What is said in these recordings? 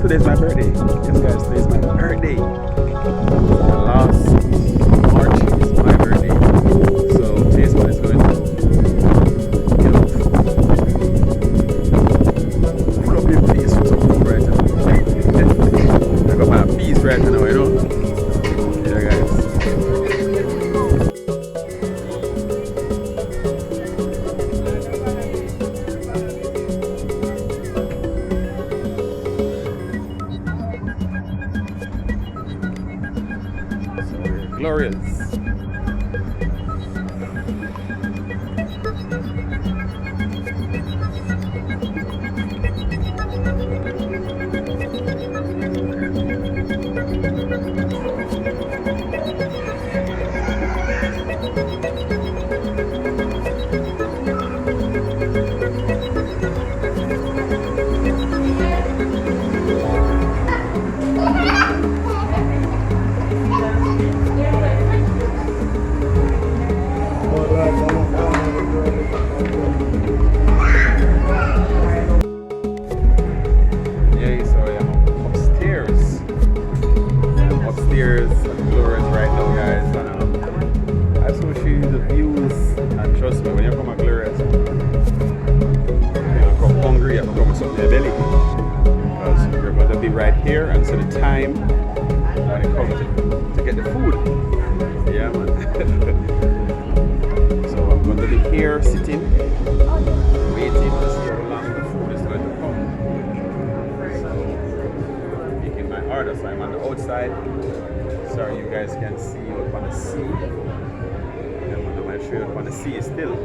today's my birthday. Yes, guys, today's my birthday. Last March is my birthday. So today's one is going to, full up your face with some food right now. I got my peas right now, Yeah, guys. Glorias. Upstairs at Glorias right now, guys, and I just want to show you the views. And trust me, when you come at Glorias, you come hungry, you have to come with something in your belly, because you're going to be right here and so the time when it comes to get the food. Yeah, man. So I'm going to be here sitting, waiting to see how long the food is going to come. Making my order, so I'm on the outside. Sorry, you guys can see up on the sea. I'm going to show you up on the sea still.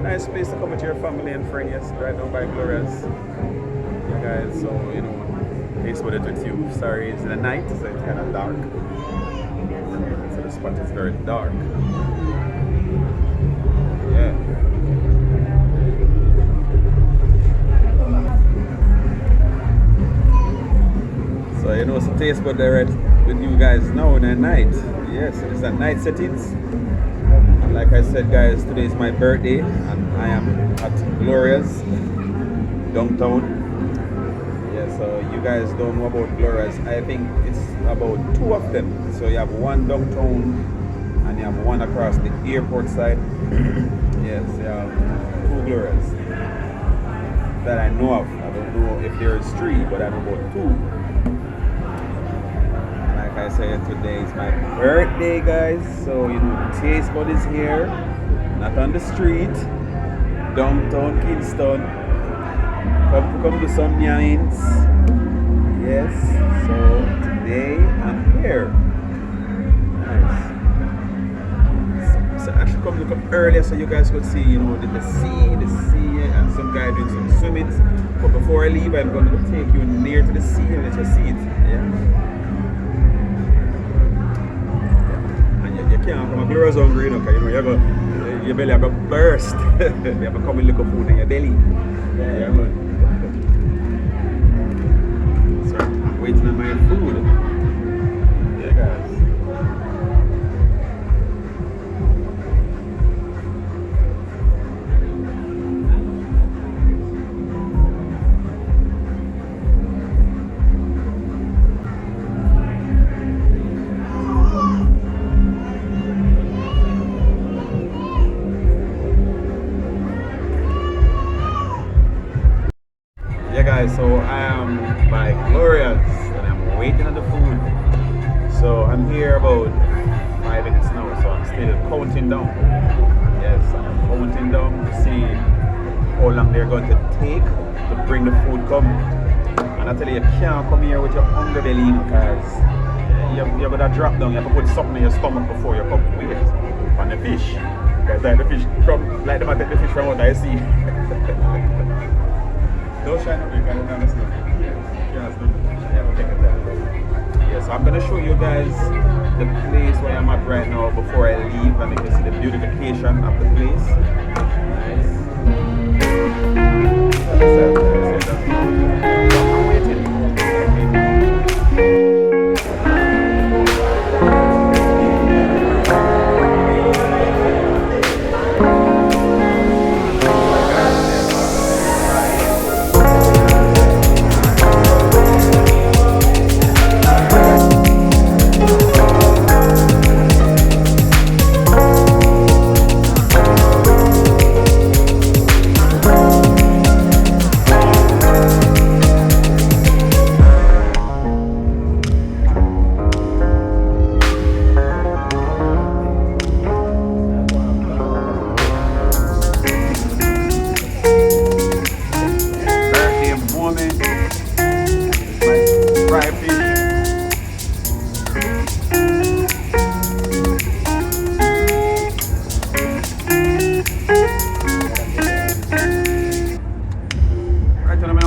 Nice place to come with your family and friends, yes, right down by Glorias. Yeah, guys, so it's what it with you. Sorry, it's in the night, so it's kind of dark. So the spot is very dark. Yeah. So it's a taste bud direct with you guys now in the night. Yes, it's at night settings. And like I said, guys, today is my birthday and I am at Glorias downtown. Yeah, so you guys don't know about Glorias. I think it's about 2 of them. So you have one downtown and you have one across the airport side. Yes, you have 2 Glorias that I know of. I don't know if there's 3, but I know about 2. Like I said, today is my birthday, guys. So taste bud is here, not on the street, downtown Kingston. Come to some yams. Yes. So today I'm here. Nice. So I should come look up earlier so you guys could see, the sea, and some guy doing some swimming. But before I leave, I'm going to take you near to the sea and let you see it. Yeah. You can't come a Glorias hungry, because your belly have to burst. You have to come and look at food in your belly. Yeah, man. So I'm waiting on my food. Yeah, guys. So I am by Glorias and I'm waiting on the food. So I'm here about 5 minutes now, so I'm still counting down. Yes, I'm counting down to see how long they're going to take to bring the food come. And I tell you can't come here with your hungry belly, because you're going to drop down. You have to put something in your stomach before you come with it on the fish. Because like the fish from, like them I take the fish from what I see. Don't shine up, you can understand. Yeah, so I'm going to show you guys the place where I'm at right now before I leave, and you can see the beautification of the place. I'm waiting.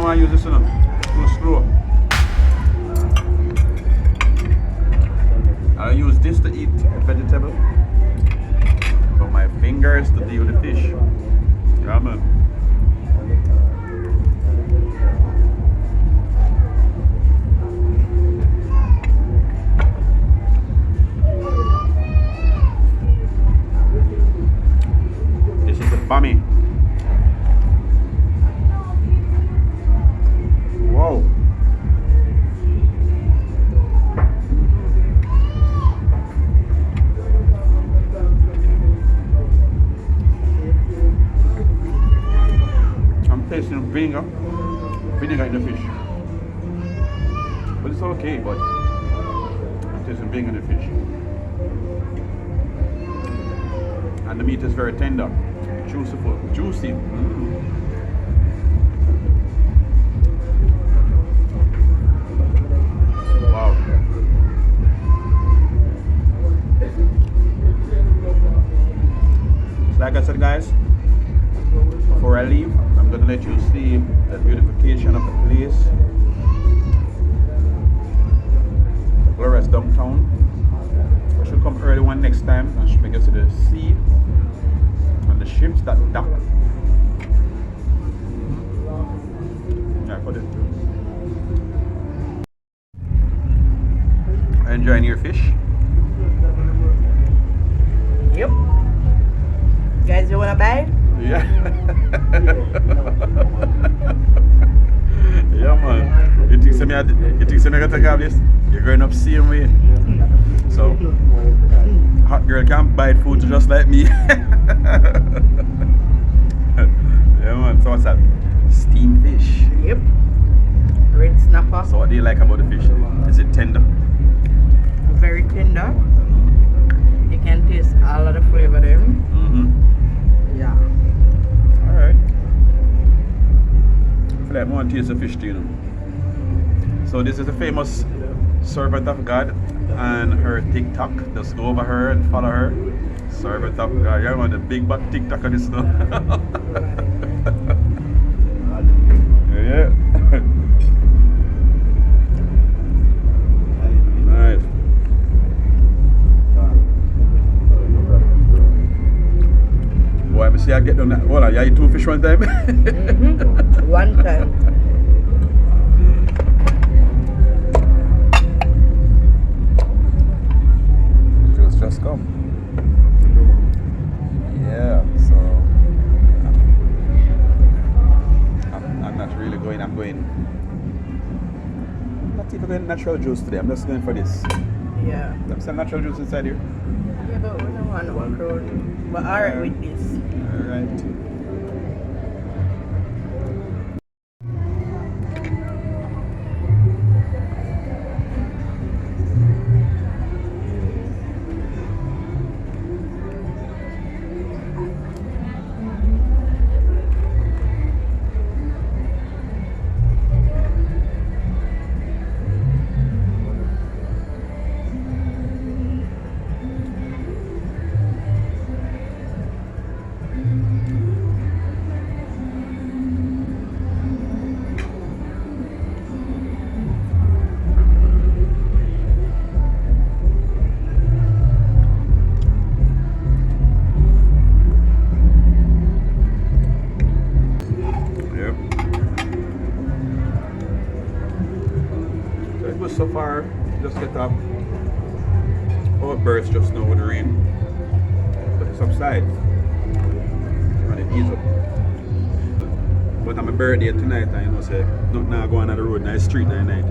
want to use this enough. Too slow. I use this to eat vegetable, but my fingers to deal with the fish. Yeah, man. This is the bami. Whoa. Tasting vinegar in the fish, but it's okay. But I'm tasting vinegar in the fish, and the meat is very tender, juicy. Wow. So like I said, guys, before I leave, I'm going to let you see the beautification of the place. The glorias downtown. I should come early one next time and should make it to the sea and the ships that dock. Yeah, put it. Enjoying your fish? Yep. Guys, you wanna buy? Yeah. Yeah, man. You think some gonna take off this? You're growing up same way. So hot girl can't buy food just like me. Yeah, man. So what's that? Steamed fish. Yep. Red snapper. So what do you like about the fish? Is it tender? Very tender. You can taste all of the flavor there. Yeah. Alright. I feel like I want to taste the fish too, you know. So this is the famous servant of God and her TikTok. Just go over her and follow her. Servant of God. Yeah, man, the big butt TikTok of this now. Yeah. Nice. Boy, I see I get done that. Hold on, you eat 2 fish one time? One time. Just come. Yeah, so I'm not really going, I'm not even going natural juice today, I'm just going for this. Yeah. There's some natural juice inside here. Yeah, but we don't want no macaroni. But alright with this. Alright. So far, just get up. Outbursts just now with the rain, but it subsides and it ease up. But on my birthday tonight, I say nothing now going on the road, nice street night.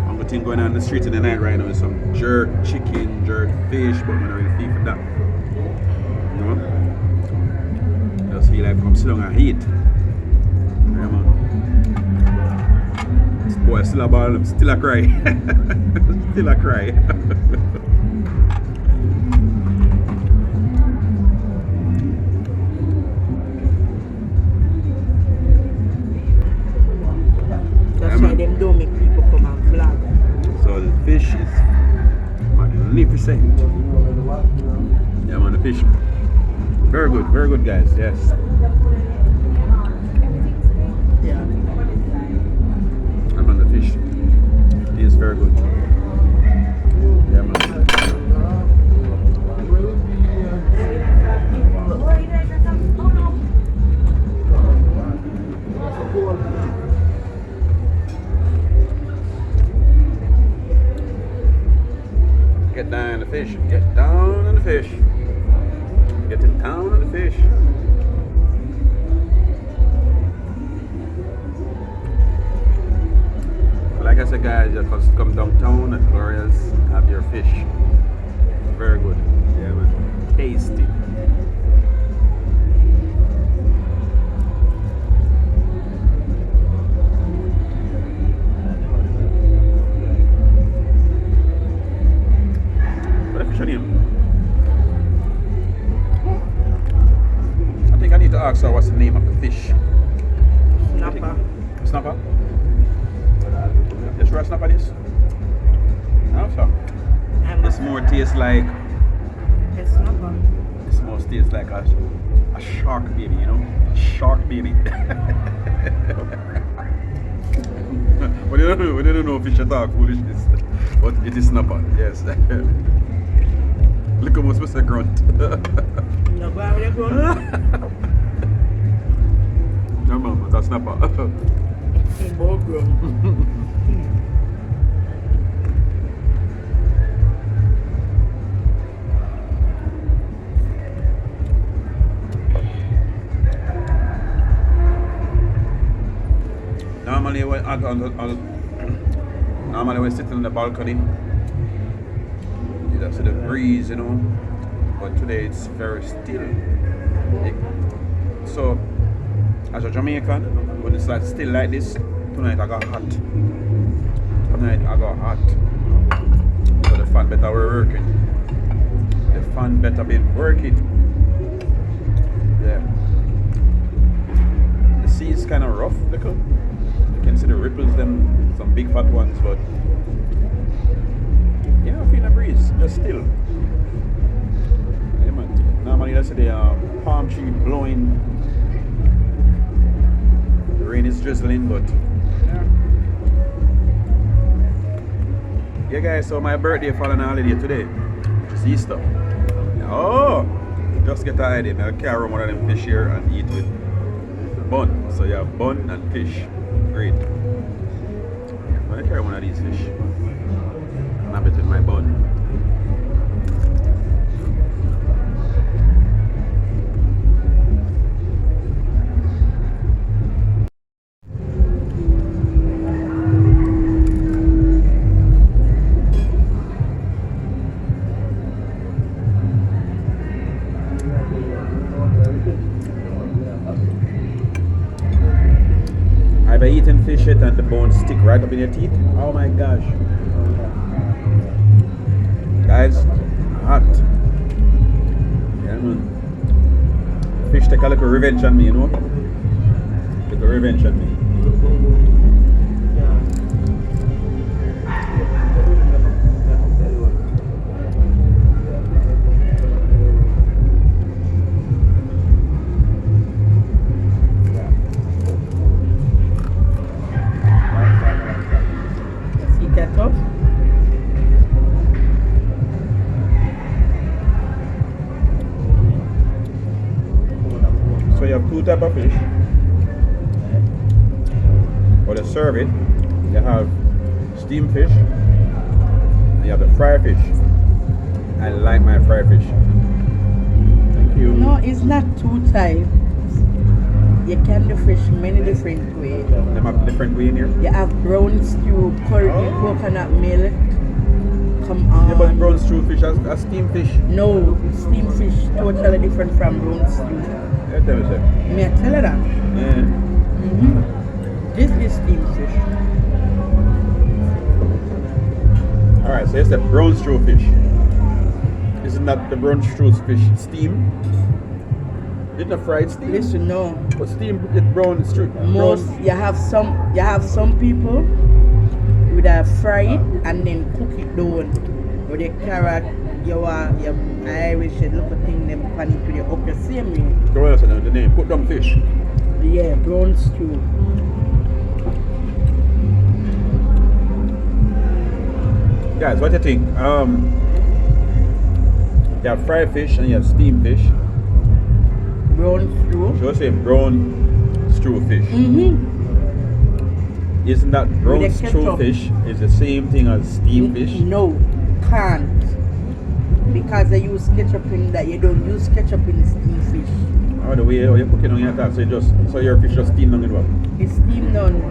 Only thing going on the street in the night right now is some jerk chicken, jerk fish, but I'm not really feel for that. You know? Just feel like I'm sitting and eat. Yeah, man. Boy, still a ball, still a cry. Still a cry. That's why them don't make people come and vlog. So the fish is magnificent. Yeah, man, the fish. Very good, guys. Yes. Yeah. get down on the fish. Get down on the fish. Get it down on the fish. Like I said, guys, just come downtown at Glorias, have your fish. Very good. Yeah, man. Tasty. What the fish are name? I think I need to ask her what's the name of the fish. Snapper. Snapper? Just try snapper this? No, sir. This more tastes like. It's snapper. This more tastes like a shark baby, you know? A shark baby. We don't know fish at all, foolishness. But it is snapper, yes. Look how much Mr. Grunt. No, go have the grunt. No, man, that's snapper. It's more grunt. Normally when sitting on the balcony, you just see the breeze, you know. But today it's very still. So, as a Jamaican, when it's like still like this, tonight I got hot. Tonight I got hot. So the fan better be working. The fan better be working. Yeah. The sea is kind of rough, look. You can see the ripples, them some big fat ones, but you know, feeling a breeze, just still. Yeah, man. Normally that's the palm tree blowing. The rain is drizzling, but yeah, guys. So my birthday falling on holiday today, which is Easter. Oh, just get an idea. I'll carry one of them fish here and eat with bun. So you have bun and fish. Great. I'm gonna carry one of these fish and have it in my bun. I've eaten fish yet and the bones stick right up in your teeth. Oh my gosh. Guys, hot. Yeah, man. Fish take a little revenge on me, you know? Take a revenge on me. So you have two types of fish. For the serve it, you have steamed fish and you have the fried fish. I like my fried fish. Thank you. No, it's not two types. You can do fish many different ways. Them have different way in here? You have brown stew, curry, coconut milk. Come on. Yeah, but brown stew fish as steamed fish. No, steamed fish totally different from brown stew. Yeah, tell me, sir. May I tell you that? Yeah. This is steamed fish. Alright, so it's the brown stew fish. Isn't that the brown stew fish steam? Isn't it fried steam? Listen, no. But steam with brown stew. Most you have some people would fry it and then cook it down with the carrot, your Irish look at thing them pan it with the okra same way. Go ahead, the name. Put down fish. Yeah, brown stew. Guys, what do you think? You have fried fish and you have steamed fish. Brown stew. So I say brown stew fish. Isn't that brown stew fish is the same thing as steamed fish? No, can't. because they use ketchup in that. You don't use ketchup in steamed fish. Oh, the way you're cooking on your top, so your fish just steamed on it well. It's steamed on.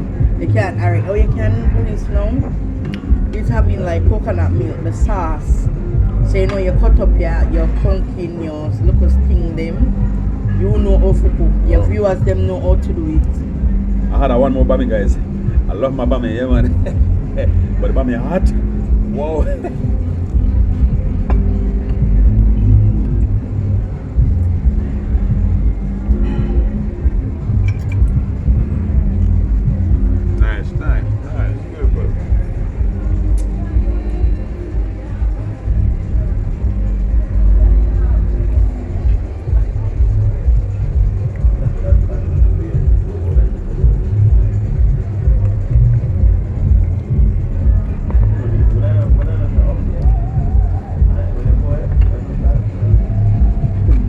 You can't, alright, how you can do this now? It's having like coconut milk, the sauce. So you know you cut up your pumpkin, your look sting them. You know how to cook. Your viewers them know how to do it. I had one more bami, guys. I love my bami, yeah man. But the bami hot. Wow. Nice, beautiful.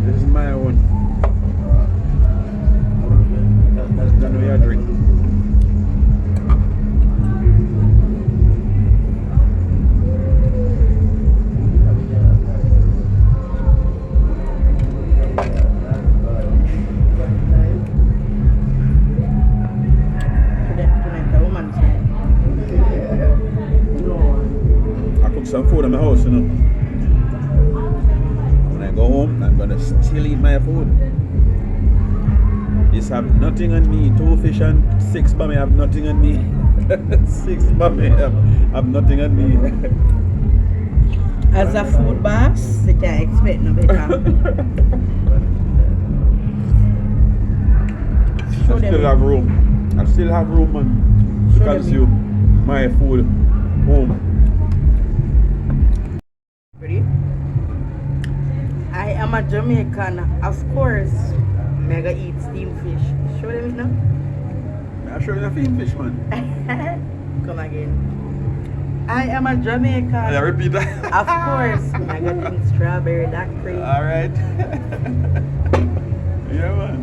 This is my own. I know you drink. I cook some food in my house, you know. When I go home, I'm gonna still eat my food. This have nothing on me. 2 fish and 6 bami have nothing on me. 6 bami have nothing on me. As a food boss, you can't expect no better. I still have room. I still have room, man. Because you, my food, home. Ready? I am a Jamaican, of course. Mega eat steamed fish. Show them it now. I'll show you the steamed fish, man. Come again. I am a Jamaican. Yeah, repeat that. Of course. Mega drink strawberry daiquiri. Alright. Yeah, man.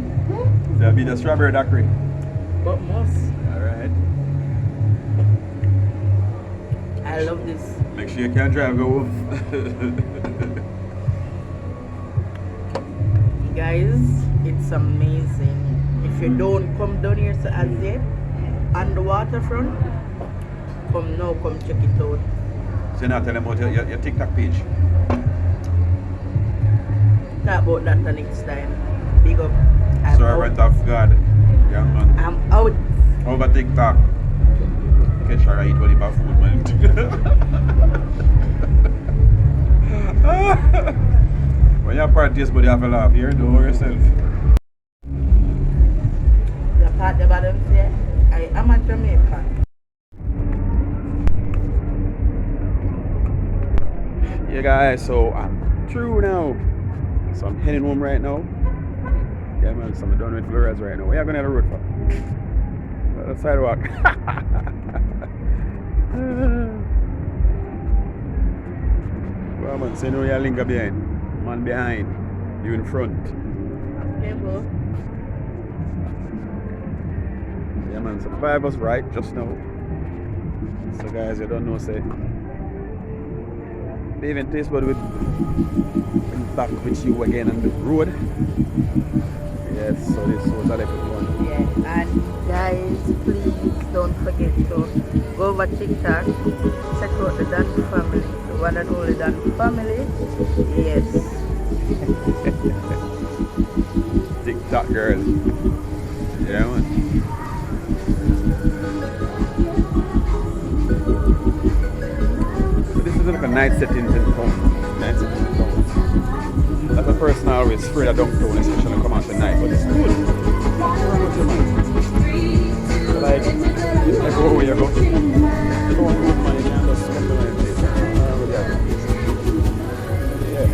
That'll be the strawberry daiquiri. But most. Alright. I love this. Make sure you can drive, go home. Guys, it's amazing. If you don't come down here to Azia on the waterfront, come now, come check it out. So you're not telling about your TikTok page? Talk about that the next time. Big up. I'm Servant out. of God. Young man. I'm out. How about TikTok? Okay, sure, I eat all about food, man. When you're practice, but you have a laugh, you know yourself. The part about them say, I am a Jamaican. Yeah, guys, so I'm through now. So I'm heading home right now. Yeah, man, so I'm done with glorias right now. Where are you going to the road for? The sidewalk. Well, man, so you know you're linger behind. Man behind. You in front. Okay, bro. Yeah, man, so 5 us right just now. So, guys, you don't know, say. They even taste bud with back with you again on the road. Yes, so this was a little one. Yeah, and guys, please don't forget to go over TikTok, check out the Dandy family, the one and only Dandy family. Yes. TikTok girl. Yeah, man. So this is like a night settings in town. Night settings in town. As a person, I always afraid of downtown, especially when I come out at night, but it's good. So like, everywhere you go, you don't move money, you can just come to my place. Yeah.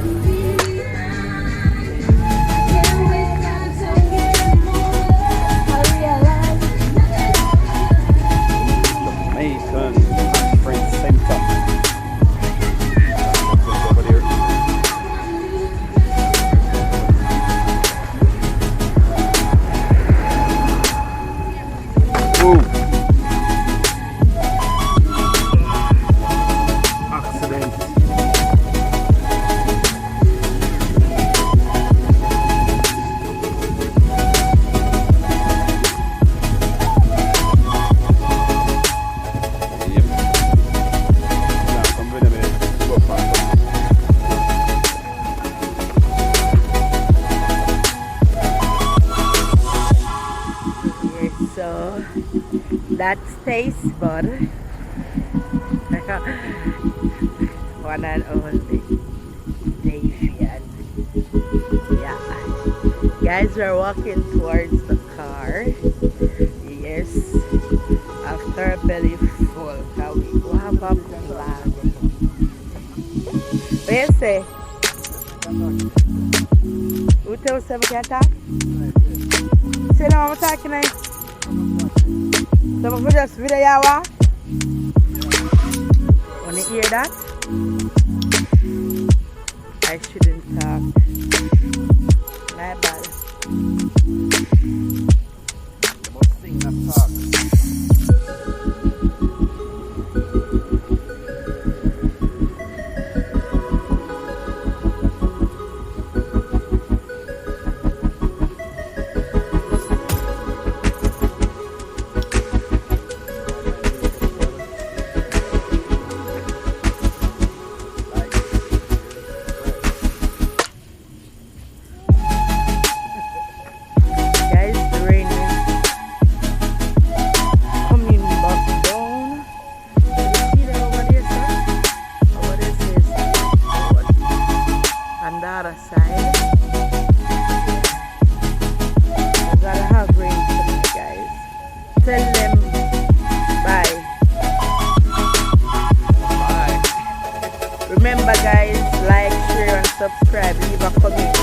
Jamaican Friends Center. Over there. Ooh. That's taste bud. One and only Davian. Yeah. Guys, we're walking towards the car. Yes. After a belly full. Can we go have a plan? What you say? Who tells us we can talk? Say no, I'm talking now. So we just video yawa. Wanna hear that? I shouldn't talk. My bad. You must sing that talk. Guys, the rain is coming back down. You see that over there, sir? Over there says on the other side. We gotta have rain tonight, guys. Tell them bye. Bye. Remember, guys, like, share, and subscribe. Leave a comment.